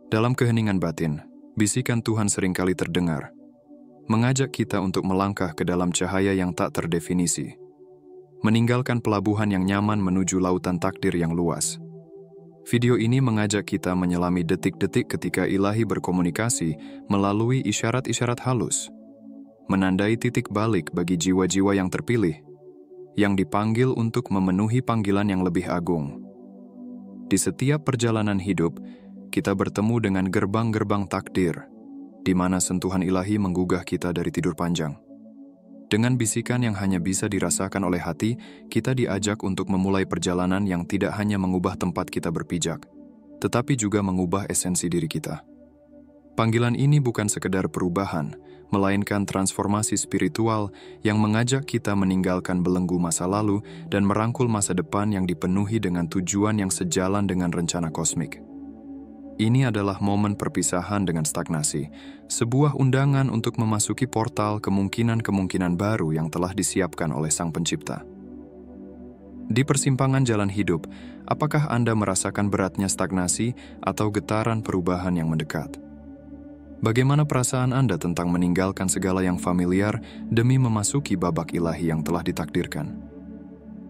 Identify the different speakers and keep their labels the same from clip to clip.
Speaker 1: Dalam keheningan batin, bisikan Tuhan seringkali terdengar, mengajak kita untuk melangkah ke dalam cahaya yang tak terdefinisi, meninggalkan pelabuhan yang nyaman menuju lautan takdir yang luas. Video ini mengajak kita menyelami detik-detik ketika Ilahi berkomunikasi melalui isyarat-isyarat halus, menandai titik balik bagi jiwa-jiwa yang terpilih, yang dipanggil untuk memenuhi panggilan yang lebih agung. Di setiap perjalanan hidup, kita bertemu dengan gerbang-gerbang takdir, di mana sentuhan Ilahi menggugah kita dari tidur panjang. Dengan bisikan yang hanya bisa dirasakan oleh hati, kita diajak untuk memulai perjalanan yang tidak hanya mengubah tempat kita berpijak, tetapi juga mengubah esensi diri kita. Panggilan ini bukan sekedar perubahan, melainkan transformasi spiritual yang mengajak kita meninggalkan belenggu masa lalu dan merangkul masa depan yang dipenuhi dengan tujuan yang sejalan dengan rencana kosmik. Ini adalah momen perpisahan dengan stagnasi, sebuah undangan untuk memasuki portal kemungkinan-kemungkinan baru yang telah disiapkan oleh Sang Pencipta. Di persimpangan jalan hidup, apakah Anda merasakan beratnya stagnasi atau getaran perubahan yang mendekat? Bagaimana perasaan Anda tentang meninggalkan segala yang familiar demi memasuki babak ilahi yang telah ditakdirkan?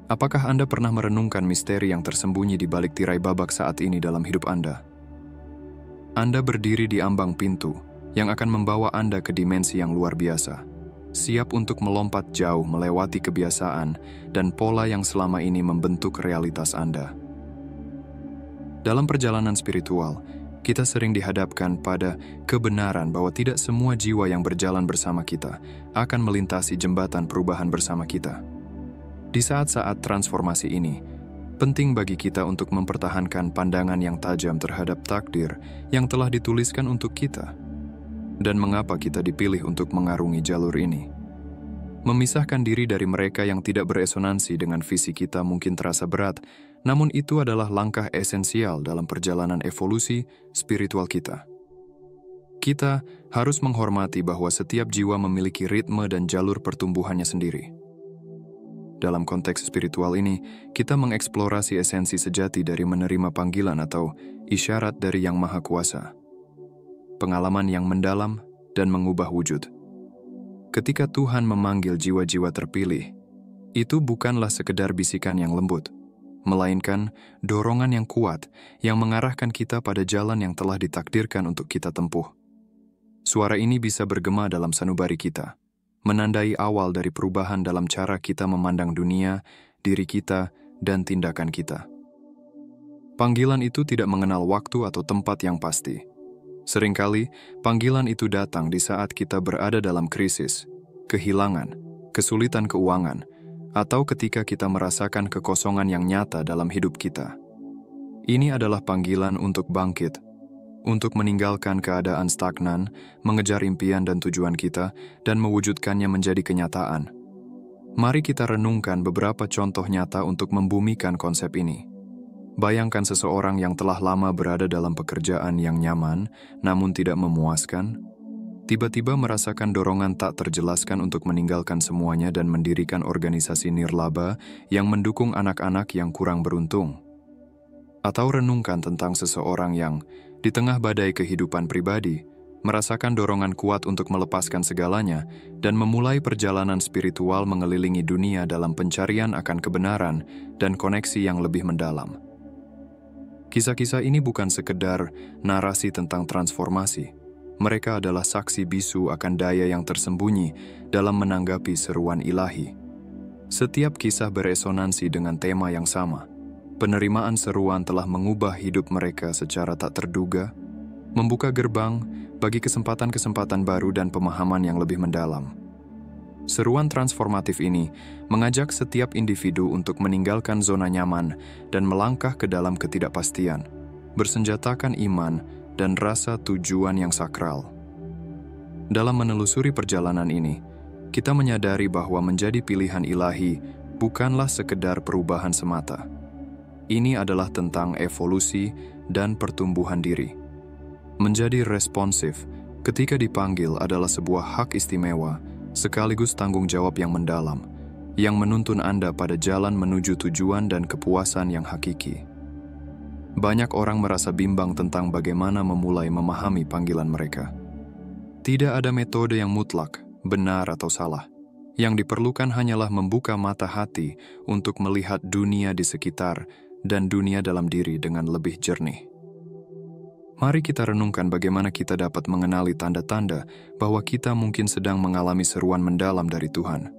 Speaker 1: Apakah Anda pernah merenungkan misteri yang tersembunyi di balik tirai babak saat ini dalam hidup Anda? Anda berdiri di ambang pintu yang akan membawa Anda ke dimensi yang luar biasa, siap untuk melompat jauh melewati kebiasaan dan pola yang selama ini membentuk realitas Anda. Dalam perjalanan spiritual, kita sering dihadapkan pada kebenaran bahwa tidak semua jiwa yang berjalan bersama kita akan melintasi jembatan perubahan bersama kita. Di saat-saat transformasi ini, penting bagi kita untuk mempertahankan pandangan yang tajam terhadap takdir yang telah dituliskan untuk kita. Dan mengapa kita dipilih untuk mengarungi jalur ini? Memisahkan diri dari mereka yang tidak beresonansi dengan visi kita mungkin terasa berat, namun itu adalah langkah esensial dalam perjalanan evolusi spiritual kita. Kita harus menghormati bahwa setiap jiwa memiliki ritme dan jalur pertumbuhannya sendiri. Dalam konteks spiritual ini, kita mengeksplorasi esensi sejati dari menerima panggilan atau isyarat dari Yang Maha Kuasa. Pengalaman yang mendalam dan mengubah wujud. Ketika Tuhan memanggil jiwa-jiwa terpilih, itu bukanlah sekedar bisikan yang lembut, melainkan dorongan yang kuat yang mengarahkan kita pada jalan yang telah ditakdirkan untuk kita tempuh. Suara ini bisa bergema dalam sanubari kita, menandai awal dari perubahan dalam cara kita memandang dunia, diri kita, dan tindakan kita. Panggilan itu tidak mengenal waktu atau tempat yang pasti. Seringkali, panggilan itu datang di saat kita berada dalam krisis, kehilangan, kesulitan keuangan, atau ketika kita merasakan kekosongan yang nyata dalam hidup kita. Ini adalah panggilan untuk bangkit, untuk meninggalkan keadaan stagnan, mengejar impian dan tujuan kita, dan mewujudkannya menjadi kenyataan. Mari kita renungkan beberapa contoh nyata untuk membumikan konsep ini. Bayangkan seseorang yang telah lama berada dalam pekerjaan yang nyaman, namun tidak memuaskan, tiba-tiba merasakan dorongan tak terjelaskan untuk meninggalkan semuanya dan mendirikan organisasi nirlaba yang mendukung anak-anak yang kurang beruntung. Atau renungkan tentang seseorang yang, di tengah badai kehidupan pribadi, merasakan dorongan kuat untuk melepaskan segalanya dan memulai perjalanan spiritual mengelilingi dunia dalam pencarian akan kebenaran dan koneksi yang lebih mendalam. Kisah-kisah ini bukan sekedar narasi tentang transformasi. Mereka adalah saksi bisu akan daya yang tersembunyi dalam menanggapi seruan ilahi. Setiap kisah beresonansi dengan tema yang sama. Penerimaan seruan telah mengubah hidup mereka secara tak terduga, membuka gerbang bagi kesempatan-kesempatan baru dan pemahaman yang lebih mendalam. Seruan transformatif ini mengajak setiap individu untuk meninggalkan zona nyaman dan melangkah ke dalam ketidakpastian, bersenjatakan iman dan rasa tujuan yang sakral. Dalam menelusuri perjalanan ini, kita menyadari bahwa menjadi pilihan ilahi bukanlah sekedar perubahan semata. Ini adalah tentang evolusi dan pertumbuhan diri. Menjadi responsif ketika dipanggil adalah sebuah hak istimewa, sekaligus tanggung jawab yang mendalam, yang menuntun Anda pada jalan menuju tujuan dan kepuasan yang hakiki. Banyak orang merasa bimbang tentang bagaimana memulai memahami panggilan mereka. Tidak ada metode yang mutlak, benar atau salah. Yang diperlukan hanyalah membuka mata hati untuk melihat dunia di sekitar dan dunia dalam diri dengan lebih jernih. Mari kita renungkan bagaimana kita dapat mengenali tanda-tanda bahwa kita mungkin sedang mengalami seruan mendalam dari Tuhan.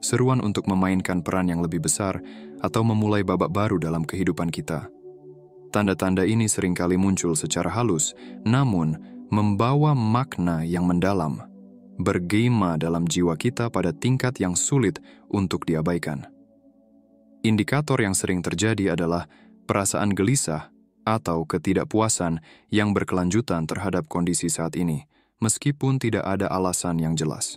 Speaker 1: Seruan untuk memainkan peran yang lebih besar atau memulai babak baru dalam kehidupan kita. Tanda-tanda ini seringkali muncul secara halus, namun membawa makna yang mendalam, bergema dalam jiwa kita pada tingkat yang sulit untuk diabaikan. Indikator yang sering terjadi adalah perasaan gelisah atau ketidakpuasan yang berkelanjutan terhadap kondisi saat ini, meskipun tidak ada alasan yang jelas.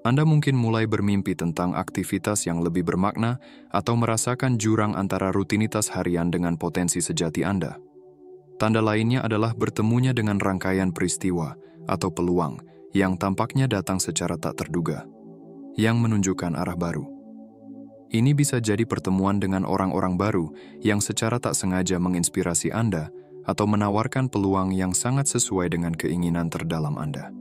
Speaker 1: Anda mungkin mulai bermimpi tentang aktivitas yang lebih bermakna atau merasakan jurang antara rutinitas harian dengan potensi sejati Anda. Tanda lainnya adalah bertemunya dengan rangkaian peristiwa atau peluang yang tampaknya datang secara tak terduga, yang menunjukkan arah baru. Ini bisa jadi pertemuan dengan orang-orang baru yang secara tak sengaja menginspirasi Anda atau menawarkan peluang yang sangat sesuai dengan keinginan terdalam Anda.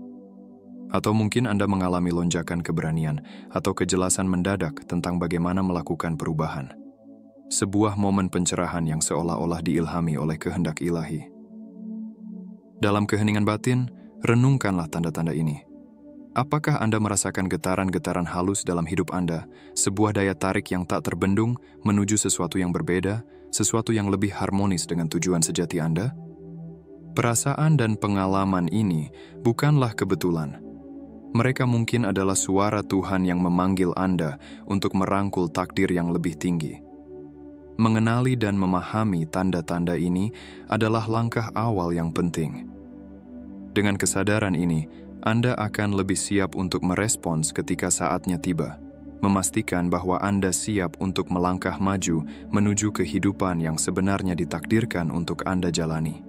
Speaker 1: Atau mungkin Anda mengalami lonjakan keberanian atau kejelasan mendadak tentang bagaimana melakukan perubahan. Sebuah momen pencerahan yang seolah-olah diilhami oleh kehendak ilahi. Dalam keheningan batin, renungkanlah tanda-tanda ini. Apakah Anda merasakan getaran-getaran halus dalam hidup Anda, sebuah daya tarik yang tak terbendung menuju sesuatu yang berbeda, sesuatu yang lebih harmonis dengan tujuan sejati Anda? Perasaan dan pengalaman ini bukanlah kebetulan. Mereka mungkin adalah suara Tuhan yang memanggil Anda untuk merangkul takdir yang lebih tinggi. Mengenali dan memahami tanda-tanda ini adalah langkah awal yang penting. Dengan kesadaran ini, Anda akan lebih siap untuk merespons ketika saatnya tiba, memastikan bahwa Anda siap untuk melangkah maju menuju kehidupan yang sebenarnya ditakdirkan untuk Anda jalani.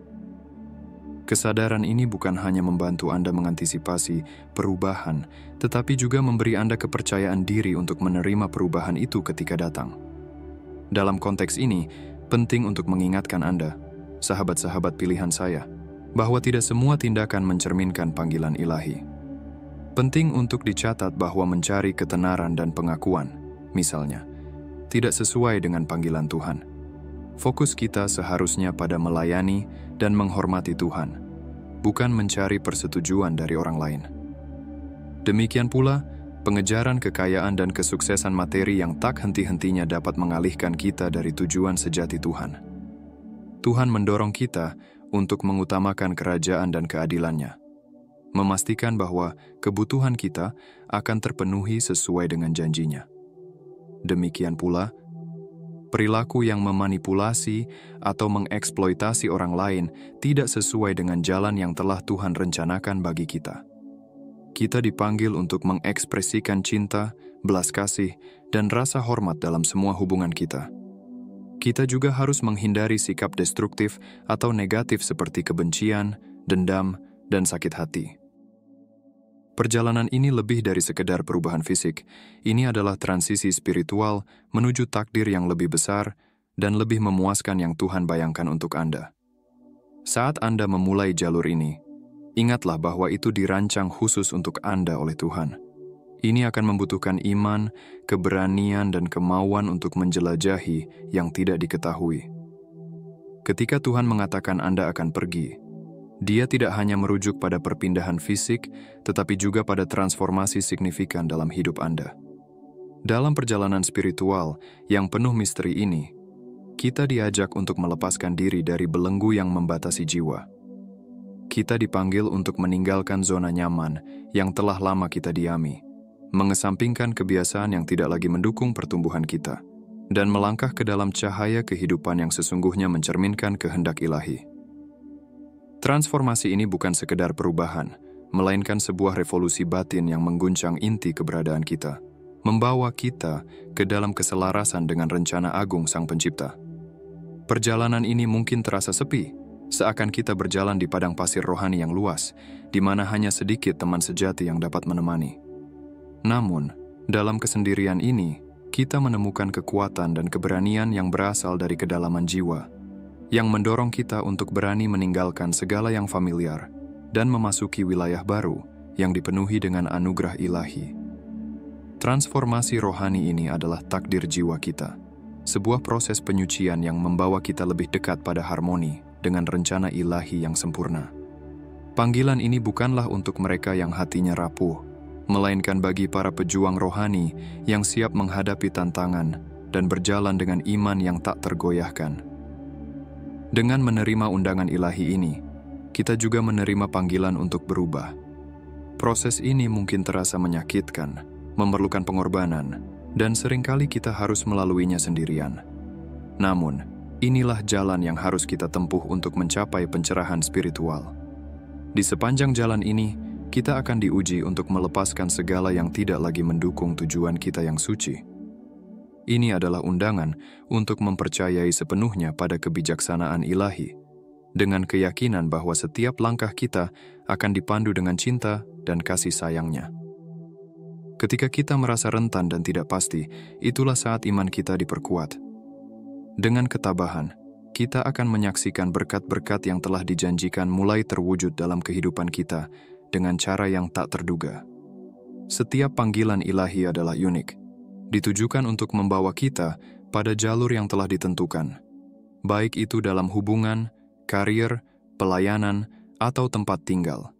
Speaker 1: Kesadaran ini bukan hanya membantu Anda mengantisipasi perubahan, tetapi juga memberi Anda kepercayaan diri untuk menerima perubahan itu ketika datang. Dalam konteks ini, penting untuk mengingatkan Anda, sahabat-sahabat pilihan saya, bahwa tidak semua tindakan mencerminkan panggilan ilahi. Penting untuk dicatat bahwa mencari ketenaran dan pengakuan, misalnya, tidak sesuai dengan panggilan Tuhan. Fokus kita seharusnya pada melayani dan menghormati Tuhan, bukan mencari persetujuan dari orang lain. Demikian pula, pengejaran kekayaan dan kesuksesan materi yang tak henti-hentinya dapat mengalihkan kita dari tujuan sejati Tuhan. Tuhan mendorong kita untuk mengutamakan kerajaan dan keadilannya, memastikan bahwa kebutuhan kita akan terpenuhi sesuai dengan janjinya. Demikian pula, perilaku yang memanipulasi atau mengeksploitasi orang lain tidak sesuai dengan jalan yang telah Tuhan rencanakan bagi kita. Kita dipanggil untuk mengekspresikan cinta, belas kasih, dan rasa hormat dalam semua hubungan kita. Kita juga harus menghindari sikap destruktif atau negatif seperti kebencian, dendam, dan sakit hati. Perjalanan ini lebih dari sekedar perubahan fisik. Ini adalah transisi spiritual menuju takdir yang lebih besar dan lebih memuaskan yang Tuhan bayangkan untuk Anda. Saat Anda memulai jalur ini, ingatlah bahwa itu dirancang khusus untuk Anda oleh Tuhan. Ini akan membutuhkan iman, keberanian, dan kemauan untuk menjelajahi yang tidak diketahui. Ketika Tuhan mengatakan Anda akan pergi, Dia tidak hanya merujuk pada perpindahan fisik, tetapi juga pada transformasi signifikan dalam hidup Anda. Dalam perjalanan spiritual yang penuh misteri ini, kita diajak untuk melepaskan diri dari belenggu yang membatasi jiwa. Kita dipanggil untuk meninggalkan zona nyaman yang telah lama kita diami, mengesampingkan kebiasaan yang tidak lagi mendukung pertumbuhan kita, dan melangkah ke dalam cahaya kehidupan yang sesungguhnya mencerminkan kehendak ilahi. Transformasi ini bukan sekedar perubahan, melainkan sebuah revolusi batin yang mengguncang inti keberadaan kita, membawa kita ke dalam keselarasan dengan rencana agung Sang Pencipta. Perjalanan ini mungkin terasa sepi, seakan kita berjalan di padang pasir rohani yang luas, di mana hanya sedikit teman sejati yang dapat menemani. Namun, dalam kesendirian ini, kita menemukan kekuatan dan keberanian yang berasal dari kedalaman jiwa, yang mendorong kita untuk berani meninggalkan segala yang familiar dan memasuki wilayah baru yang dipenuhi dengan anugerah ilahi. Transformasi rohani ini adalah takdir jiwa kita, sebuah proses penyucian yang membawa kita lebih dekat pada harmoni dengan rencana ilahi yang sempurna. Panggilan ini bukanlah untuk mereka yang hatinya rapuh, melainkan bagi para pejuang rohani yang siap menghadapi tantangan dan berjalan dengan iman yang tak tergoyahkan. Dengan menerima undangan ilahi ini, kita juga menerima panggilan untuk berubah. Proses ini mungkin terasa menyakitkan, memerlukan pengorbanan, dan seringkali kita harus melaluinya sendirian. Namun, inilah jalan yang harus kita tempuh untuk mencapai pencerahan spiritual. Di sepanjang jalan ini, kita akan diuji untuk melepaskan segala yang tidak lagi mendukung tujuan kita yang suci. Ini adalah undangan untuk mempercayai sepenuhnya pada kebijaksanaan ilahi, dengan keyakinan bahwa setiap langkah kita akan dipandu dengan cinta dan kasih sayangnya. Ketika kita merasa rentan dan tidak pasti, itulah saat iman kita diperkuat. Dengan ketabahan, kita akan menyaksikan berkat-berkat yang telah dijanjikan mulai terwujud dalam kehidupan kita dengan cara yang tak terduga. Setiap panggilan ilahi adalah unik, ditujukan untuk membawa kita pada jalur yang telah ditentukan, baik itu dalam hubungan, karir, pelayanan, atau tempat tinggal.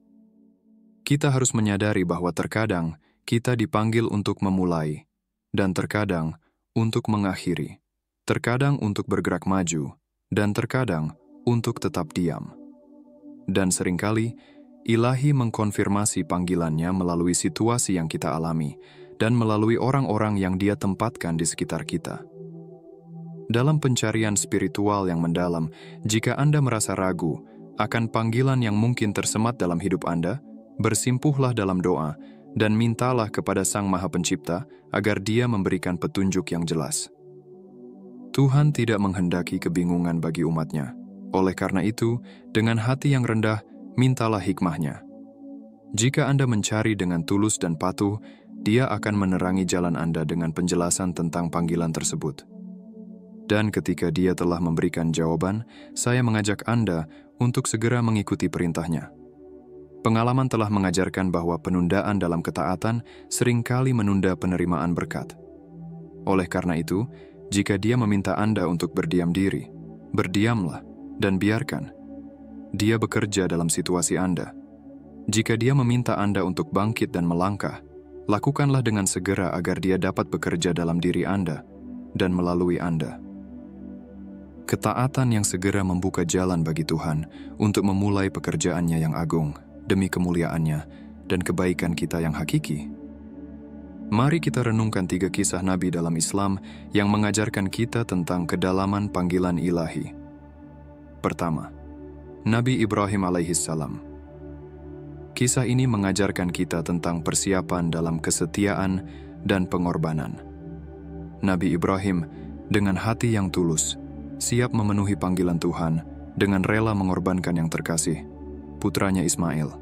Speaker 1: Kita harus menyadari bahwa terkadang kita dipanggil untuk memulai, dan terkadang untuk mengakhiri, terkadang untuk bergerak maju, dan terkadang untuk tetap diam. Dan seringkali, ilahi mengkonfirmasi panggilannya melalui situasi yang kita alami, dan melalui orang-orang yang Dia tempatkan di sekitar kita. Dalam pencarian spiritual yang mendalam, jika Anda merasa ragu akan panggilan yang mungkin tersemat dalam hidup Anda, bersimpuhlah dalam doa dan mintalah kepada Sang Maha Pencipta agar Dia memberikan petunjuk yang jelas. Tuhan tidak menghendaki kebingungan bagi umat-Nya. Oleh karena itu, dengan hati yang rendah, mintalah hikmah-Nya. Jika Anda mencari dengan tulus dan patuh, Dia akan menerangi jalan Anda dengan penjelasan tentang panggilan tersebut. Dan ketika Dia telah memberikan jawaban, saya mengajak Anda untuk segera mengikuti perintah-Nya. Pengalaman telah mengajarkan bahwa penundaan dalam ketaatan seringkali menunda penerimaan berkat. Oleh karena itu, jika Dia meminta Anda untuk berdiam diri, berdiamlah dan biarkan Dia bekerja dalam situasi Anda. Jika Dia meminta Anda untuk bangkit dan melangkah, lakukanlah dengan segera agar Dia dapat bekerja dalam diri Anda dan melalui Anda. Ketaatan yang segera membuka jalan bagi Tuhan untuk memulai pekerjaannya yang agung demi kemuliaannya dan kebaikan kita yang hakiki. Mari kita renungkan 3 kisah Nabi dalam Islam yang mengajarkan kita tentang kedalaman panggilan ilahi. Pertama, Nabi Ibrahim alaihissalam. Kisah ini mengajarkan kita tentang persiapan dalam kesetiaan dan pengorbanan. Nabi Ibrahim, dengan hati yang tulus, siap memenuhi panggilan Tuhan dengan rela mengorbankan yang terkasih, putranya Ismail.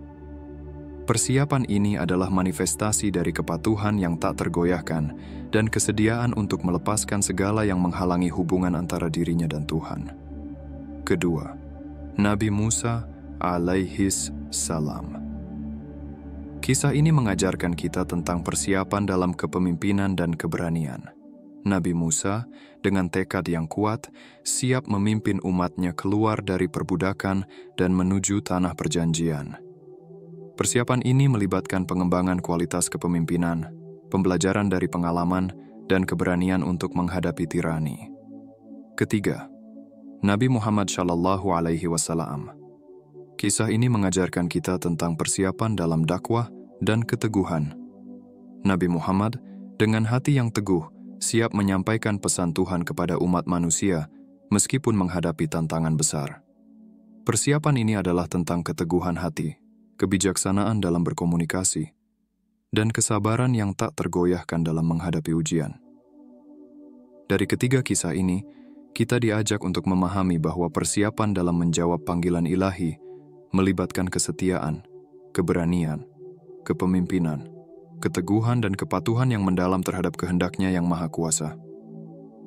Speaker 1: Persiapan ini adalah manifestasi dari kepatuhan yang tak tergoyahkan dan kesediaan untuk melepaskan segala yang menghalangi hubungan antara dirinya dan Tuhan. Kedua, Nabi Musa alaihis salam. Kisah ini mengajarkan kita tentang persiapan dalam kepemimpinan dan keberanian. Nabi Musa, dengan tekad yang kuat, siap memimpin umatnya keluar dari perbudakan dan menuju tanah perjanjian. Persiapan ini melibatkan pengembangan kualitas kepemimpinan, pembelajaran dari pengalaman, dan keberanian untuk menghadapi tirani. Ketiga, Nabi Muhammad SAW. Kisah ini mengajarkan kita tentang persiapan dalam dakwah dan keteguhan. Nabi Muhammad, dengan hati yang teguh, siap menyampaikan pesan Tuhan kepada umat manusia meskipun menghadapi tantangan besar. Persiapan ini adalah tentang keteguhan hati, kebijaksanaan dalam berkomunikasi, dan kesabaran yang tak tergoyahkan dalam menghadapi ujian. Dari ketiga kisah ini, kita diajak untuk memahami bahwa persiapan dalam menjawab panggilan ilahi melibatkan kesetiaan, keberanian, kepemimpinan, keteguhan dan kepatuhan yang mendalam terhadap kehendak-Nya yang maha kuasa.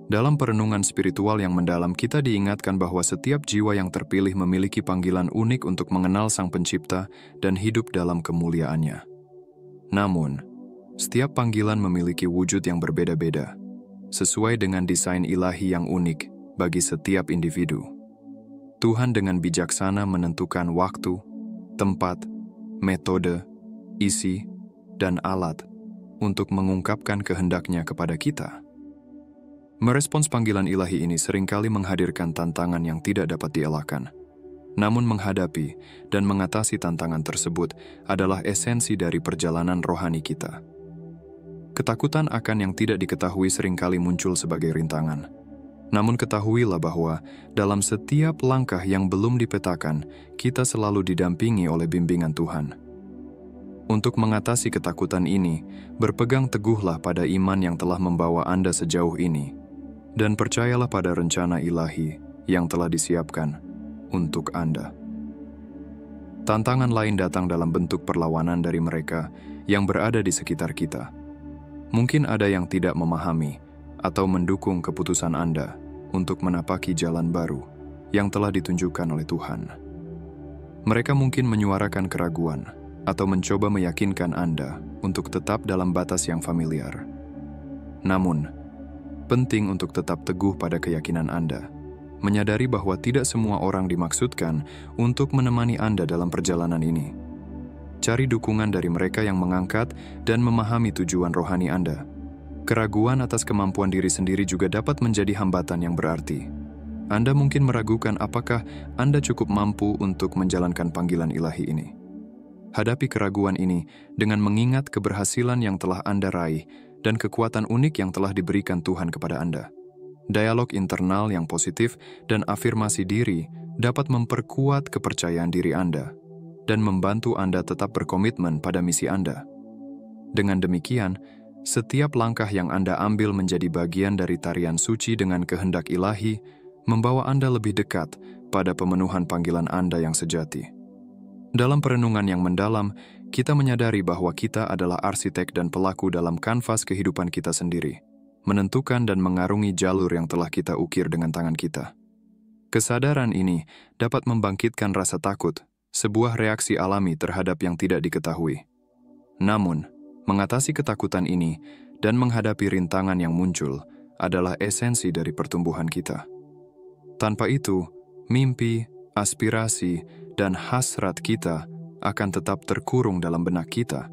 Speaker 1: Dalam perenungan spiritual yang mendalam, kita diingatkan bahwa setiap jiwa yang terpilih memiliki panggilan unik untuk mengenal Sang Pencipta dan hidup dalam kemuliaannya. Namun, setiap panggilan memiliki wujud yang berbeda-beda, sesuai dengan desain ilahi yang unik bagi setiap individu. Tuhan dengan bijaksana menentukan waktu, tempat, metode, isi, dan alat untuk mengungkapkan kehendak-Nya kepada kita. Merespons panggilan ilahi ini seringkali menghadirkan tantangan yang tidak dapat dielakkan. Namun menghadapi dan mengatasi tantangan tersebut adalah esensi dari perjalanan rohani kita. Ketakutan akan yang tidak diketahui seringkali muncul sebagai rintangan. Namun ketahuilah bahwa dalam setiap langkah yang belum dipetakan, kita selalu didampingi oleh bimbingan Tuhan. Untuk mengatasi ketakutan ini, berpegang teguhlah pada iman yang telah membawa Anda sejauh ini. Dan percayalah pada rencana ilahi yang telah disiapkan untuk Anda. Tantangan lain datang dalam bentuk perlawanan dari mereka yang berada di sekitar kita. Mungkin ada yang tidak memahami atau mendukung keputusan Anda untuk menapaki jalan baru yang telah ditunjukkan oleh Tuhan. Mereka mungkin menyuarakan keraguan atau mencoba meyakinkan Anda untuk tetap dalam batas yang familiar. Namun, penting untuk tetap teguh pada keyakinan Anda, menyadari bahwa tidak semua orang dimaksudkan untuk menemani Anda dalam perjalanan ini. Cari dukungan dari mereka yang mengangkat dan memahami tujuan rohani Anda. Keraguan atas kemampuan diri sendiri juga dapat menjadi hambatan yang berarti. Anda mungkin meragukan apakah Anda cukup mampu untuk menjalankan panggilan ilahi ini. Hadapi keraguan ini dengan mengingat keberhasilan yang telah Anda raih dan kekuatan unik yang telah diberikan Tuhan kepada Anda. Dialog internal yang positif dan afirmasi diri dapat memperkuat kepercayaan diri Anda dan membantu Anda tetap berkomitmen pada misi Anda. Dengan demikian, setiap langkah yang Anda ambil menjadi bagian dari tarian suci dengan kehendak ilahi, membawa Anda lebih dekat pada pemenuhan panggilan Anda yang sejati. Dalam perenungan yang mendalam, kita menyadari bahwa kita adalah arsitek dan pelaku dalam kanvas kehidupan kita sendiri, menentukan dan mengarungi jalur yang telah kita ukir dengan tangan kita. Kesadaran ini dapat membangkitkan rasa takut, sebuah reaksi alami terhadap yang tidak diketahui. Namun, mengatasi ketakutan ini dan menghadapi rintangan yang muncul adalah esensi dari pertumbuhan kita. Tanpa itu, mimpi, aspirasi, dan hasrat kita akan tetap terkurung dalam benak kita,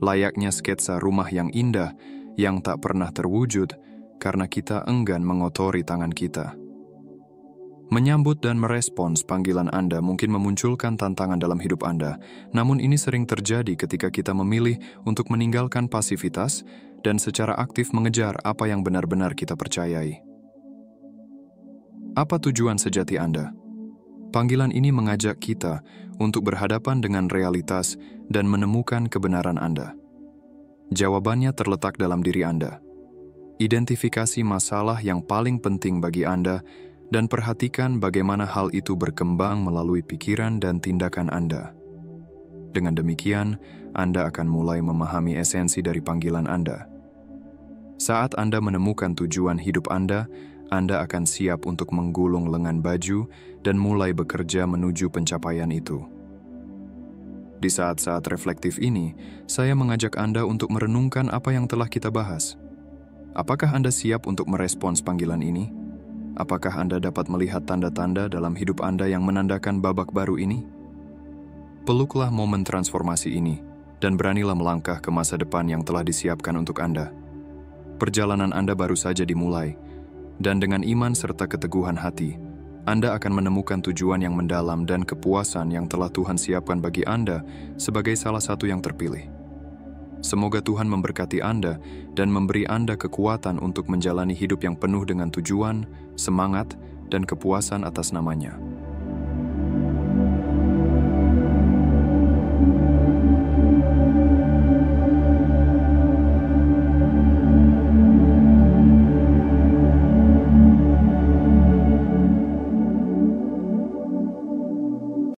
Speaker 1: layaknya sketsa rumah yang indah yang tak pernah terwujud karena kita enggan mengotori tangan kita. Menyambut dan merespons panggilan Anda mungkin memunculkan tantangan dalam hidup Anda, namun ini sering terjadi ketika kita memilih untuk meninggalkan pasivitas dan secara aktif mengejar apa yang benar-benar kita percayai. Apa tujuan sejati Anda? Panggilan ini mengajak kita untuk berhadapan dengan realitas dan menemukan kebenaran Anda. Jawabannya terletak dalam diri Anda. Identifikasi masalah yang paling penting bagi Anda dan perhatikan bagaimana hal itu berkembang melalui pikiran dan tindakan Anda. Dengan demikian, Anda akan mulai memahami esensi dari panggilan Anda. Saat Anda menemukan tujuan hidup Anda akan siap untuk menggulung lengan baju dan mulai bekerja menuju pencapaian itu. Di saat-saat reflektif ini, saya mengajak Anda untuk merenungkan apa yang telah kita bahas. Apakah Anda siap untuk merespons panggilan ini? Apakah Anda dapat melihat tanda-tanda dalam hidup Anda yang menandakan babak baru ini? Peluklah momen transformasi ini dan beranilah melangkah ke masa depan yang telah disiapkan untuk Anda. Perjalanan Anda baru saja dimulai, dan dengan iman serta keteguhan hati, Anda akan menemukan tujuan yang mendalam dan kepuasan yang telah Tuhan siapkan bagi Anda sebagai salah satu yang terpilih. Semoga Tuhan memberkati Anda dan memberi Anda kekuatan untuk menjalani hidup yang penuh dengan tujuan, semangat, dan kepuasan atas nama-Nya.